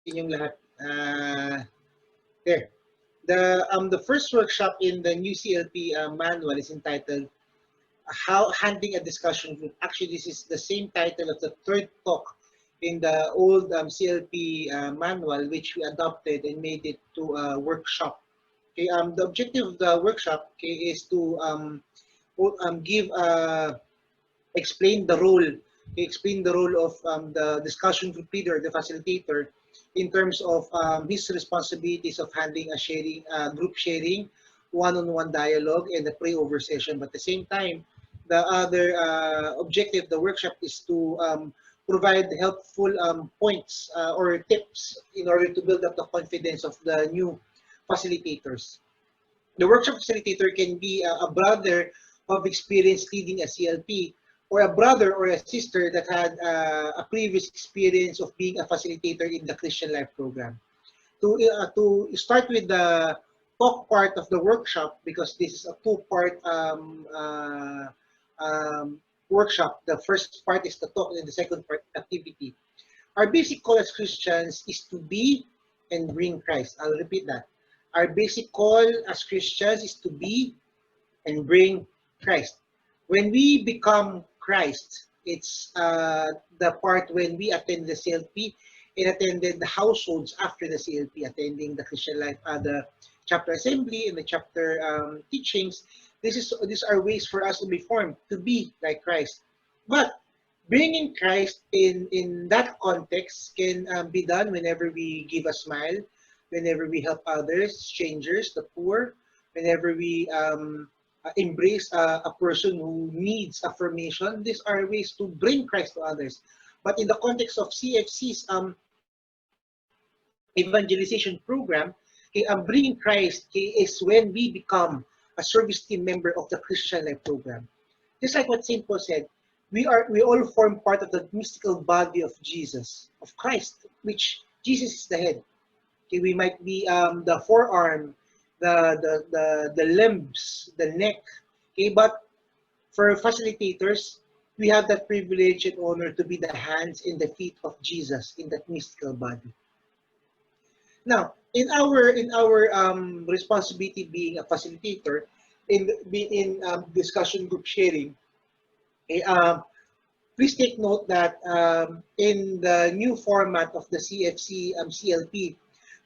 inyong lahat. There. The first workshop in the new CLP manual is entitled How Handling a Discussion Group. Actually, this is the same title of the third talk in the old CLP manual, which we adopted and made it to a workshop. Okay, the objective of the workshop, okay, is to give explain the role explain the role of the discussion group leader, the facilitator, in terms of his responsibilities of handling a sharing, group sharing, one-on-one dialogue, and the pray-over session. But at the same time, the other objective of the workshop is to provide helpful points or tips in order to build up the confidence of the new facilitators. The workshop facilitator can be a brother of experience leading a CLP, or a brother or a sister that had a previous experience of being a facilitator in the Christian Life program. To start with the talk part of the workshop, because this is a two-part workshop. The first part is the talk, and the second part activity. Our basic call as Christians is to be and bring Christ. I'll repeat that. Our basic call as Christians is to be and bring Christ. When we become Christ, it's the part when we attend the CLP and attended the households after the CLP, attending the Christian Life, the chapter assembly and the chapter teachings. These are ways for us to be formed, to be like Christ. But bringing Christ in that context can be done whenever we give a smile, whenever we help others, strangers, the poor, whenever we embrace a person who needs affirmation. These are ways to bring Christ to others. But in the context of CFC's evangelization program, bringing Christ is when we become a service team member of the Christian Life program. Just like what St. Paul said, we all form part of the mystical body of Jesus, of Christ, which Jesus is the head. Okay, we might be the forearm, the limbs, the neck. Okay, but for facilitators, we have that privilege and honor to be the hands and the feet of Jesus in that mystical body. Now, in our responsibility being a facilitator, in discussion group sharing, okay, please take note that in the new format of the CFC CLP,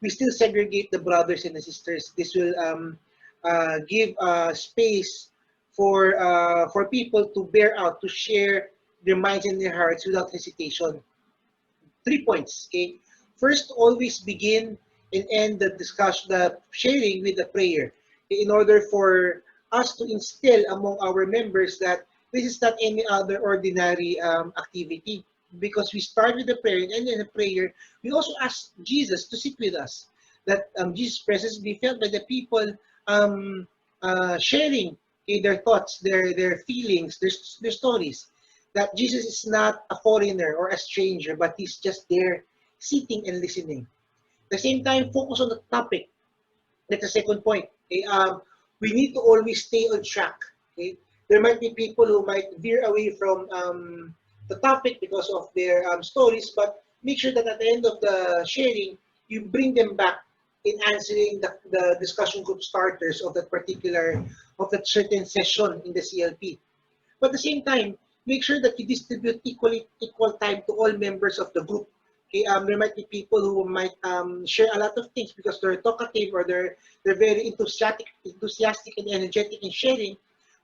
we still segregate the brothers and the sisters. This will give space for people to bear out, to share their minds and their hearts without hesitation. 3 points. Okay. First, always begin and end the discussion, the sharing with a prayer, in order for us to instill among our members that this is not any other ordinary activity. Because we start with the prayer and end in the prayer, we also ask Jesus to sit with us. That Jesus' presence be felt by the people sharing, okay, their thoughts, their feelings, their stories. That Jesus is not a foreigner or a stranger, but he's just there sitting and listening. At the same time, focus on the topic. That's the second point. Okay? We need to always stay on track. Okay? There might be people who might veer away from the topic because of their stories, but make sure that at the end of the sharing, you bring them back in answering the discussion group starters of that particular, of that certain session in the CLP. But at the same time, make sure that you distribute equal time to all members of the group. Okay, there might be people who might share a lot of things because they're talkative, or they're very enthusiastic and energetic in sharing.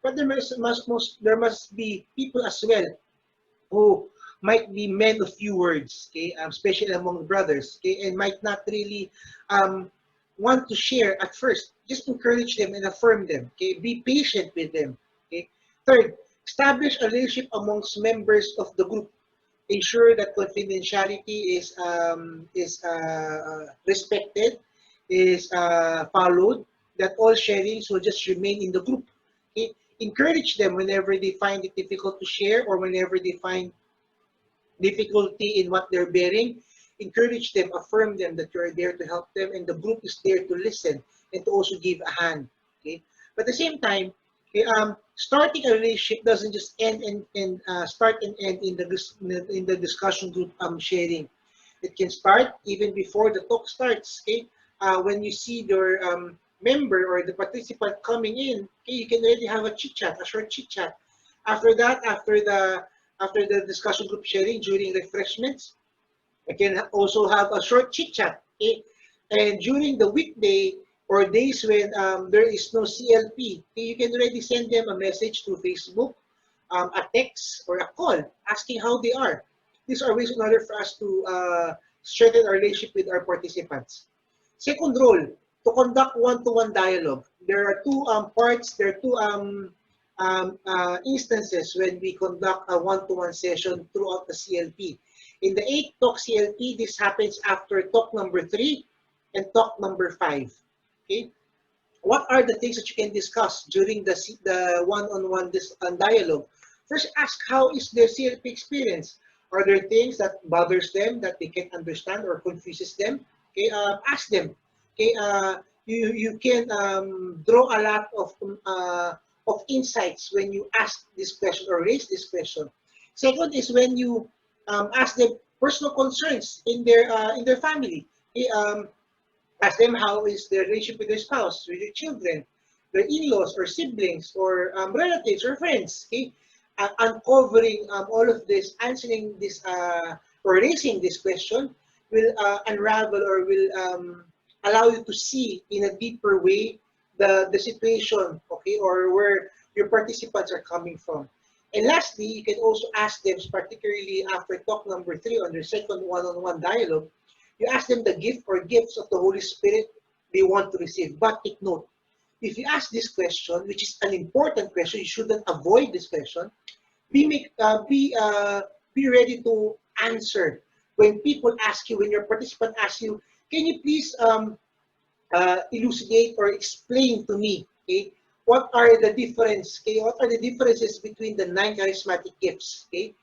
But there must be people as well who might be men of few words, okay, especially among brothers, okay, and might not really want to share at first. Just encourage them and affirm them, okay, be patient with them, okay. Third, establish a relationship amongst members of the group. Ensure that confidentiality is respected, is followed, that all sharings will just remain in the group. Okay? Encourage them whenever they find it difficult to share, or whenever they find difficulty in what they're bearing. Encourage them, affirm them that you're there to help them, and the group is there to listen and to also give a hand. Okay, but at the same time, okay, starting a relationship doesn't just end and start and end in the discussion group sharing. It can start even before the talk starts. Okay, when you see your member or the participant coming in, okay, you can already have a chit chat, a short chit chat. After that, after the discussion group sharing during refreshments, I can also have a short chit chat. Okay? And during the weekday or days when there is no CLP, okay, you can already send them a message through Facebook, a text, or a call asking how they are. These are ways in order for us to strengthen our relationship with our participants. Second role, to conduct one-to-one dialogue. There are two parts, there are two instances when we conduct a one-to-one session throughout the CLP. In the 8 talk CLP, this happens after talk number 3 and talk number 5. Okay? What are the things that you can discuss during the one-on-one dialogue? First, ask how is their CLP experience. Are there things that bothers them that they can't understand or confuses them? Okay, ask them. Okay, you can draw a lot of insights when you ask this question or raise this question. Second is when you ask them personal concerns in their family. Okay, ask them how is their relationship with their spouse, with their children, their in-laws or siblings or relatives or friends. Okay, uncovering all of this, answering this or raising this question will unravel or will allow you to see in a deeper way the situation, okay, or where your participants are coming from. And lastly, you can also ask them, particularly after talk number 3 on their second one-on-one dialogue, you ask them the gift or gifts of the Holy Spirit they want to receive. But take note, if you ask this question, which is an important question, you shouldn't avoid this question. Be make, be ready to answer when people ask you, when your participant asks you, can you please elucidate or explain to me, okay, what are the difference, okay, what are the differences between the 9 charismatic gifts, okay?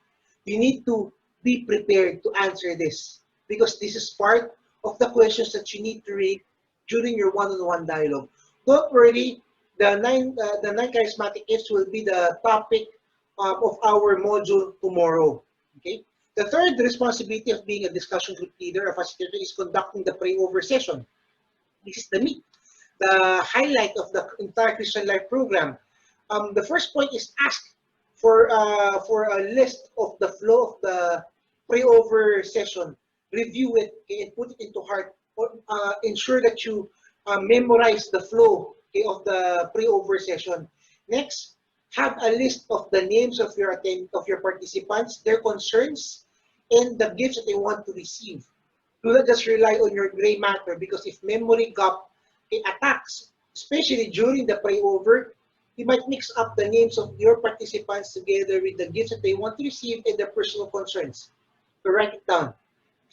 You need to be prepared to answer this because this is part of the questions that you need to read during your one-on-one dialogue. Don't worry, the nine charismatic gifts will be the topic of our module tomorrow. Okay. The third responsibility of being a discussion group leader, a facilitator, is conducting the pray-over session. This is the meat, the highlight of the entire Christian Life program. The first point is ask for a list of the flow of the pray-over session. Review it, okay, and put it into heart. Ensure that you memorize the flow, okay, of the pray-over session. Next, have a list of the names of your participants, their concerns, and the gifts that they want to receive. Do not just rely on your gray matter because if memory gap attacks, especially during the pray-over, you might mix up the names of your participants together with the gifts that they want to receive and their personal concerns. So write it down.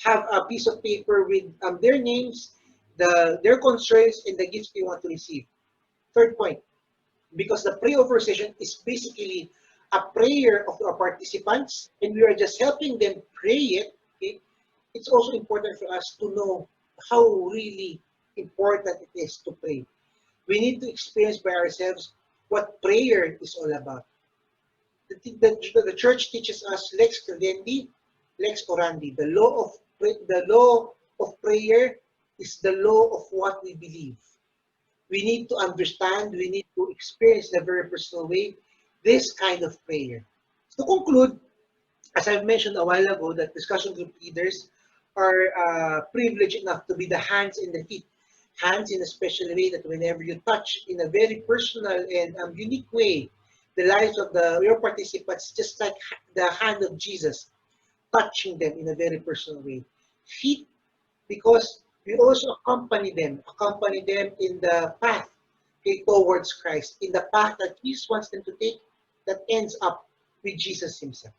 Have a piece of paper with their names, their concerns, and the gifts they want to receive. Third point, because the pray-over session is basically a prayer of our participants, and we are just helping them pray it, okay? It's also important for us to know how really important it is to pray. We need to experience by ourselves what prayer is all about. The church teaches us lex credendi, lex orandi. The law of prayer is the law of what we believe. We need to understand, we need to experience in a very personal way this kind of prayer. To conclude, as I've mentioned a while ago, that discussion group leaders are privileged enough to be the hands and the feet. Hands in a special way that whenever you touch in a very personal and unique way the lives of your participants, just like the hand of Jesus, touching them in a very personal way. Feet, because we also accompany them in the path, okay, towards Christ, in the path that Jesus wants them to take that ends up with Jesus himself.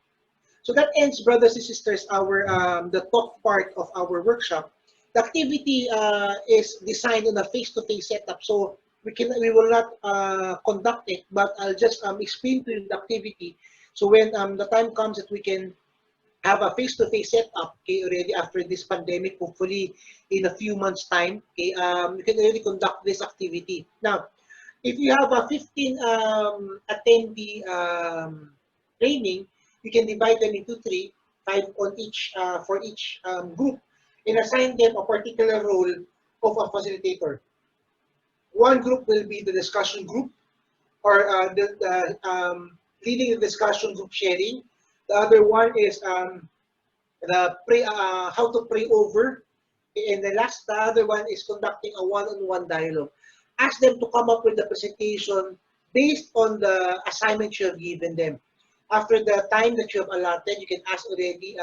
So that ends, brothers and sisters, our the top part of our workshop. The activity is designed on a face-to-face setup, so we will not conduct it, but I'll just explain to you the activity. So when the time comes that we can have a face-to-face setup, okay, already after this pandemic, hopefully in a few months' time, okay, we can already conduct this activity. Now, if you have a 15 attendee training, you can divide them into 3, 5 on each for each group. and assign them a particular role of a facilitator. One group will be the discussion group, or leading the discussion group sharing. The other one is how to pray over. And the other one is conducting a one-on-one dialogue. Ask them to come up with the presentation based on the assignment you have given them. After the time that you have allotted, you can ask already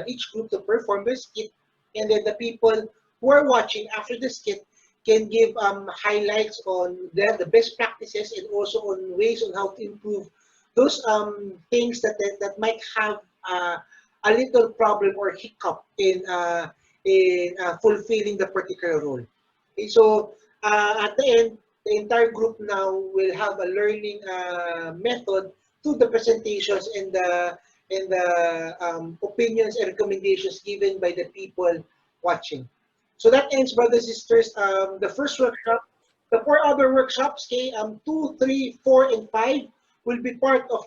each group to perform their skit, and then the people who are watching after the skit can give highlights on the best practices, and also on ways on how to improve those things that might have a little problem or hiccup in fulfilling the particular role. Okay, so at the end, the entire group now will have a learning method to the presentations and the opinions and recommendations given by the people watching. So that ends, brothers and sisters, the first workshop. The four other workshops, okay, 2, 3, 4, and 5 will be part of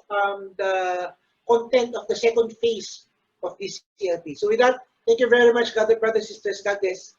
the content of the second phase of this CLP. So with that, thank you very much, God, brothers and sisters. God bless.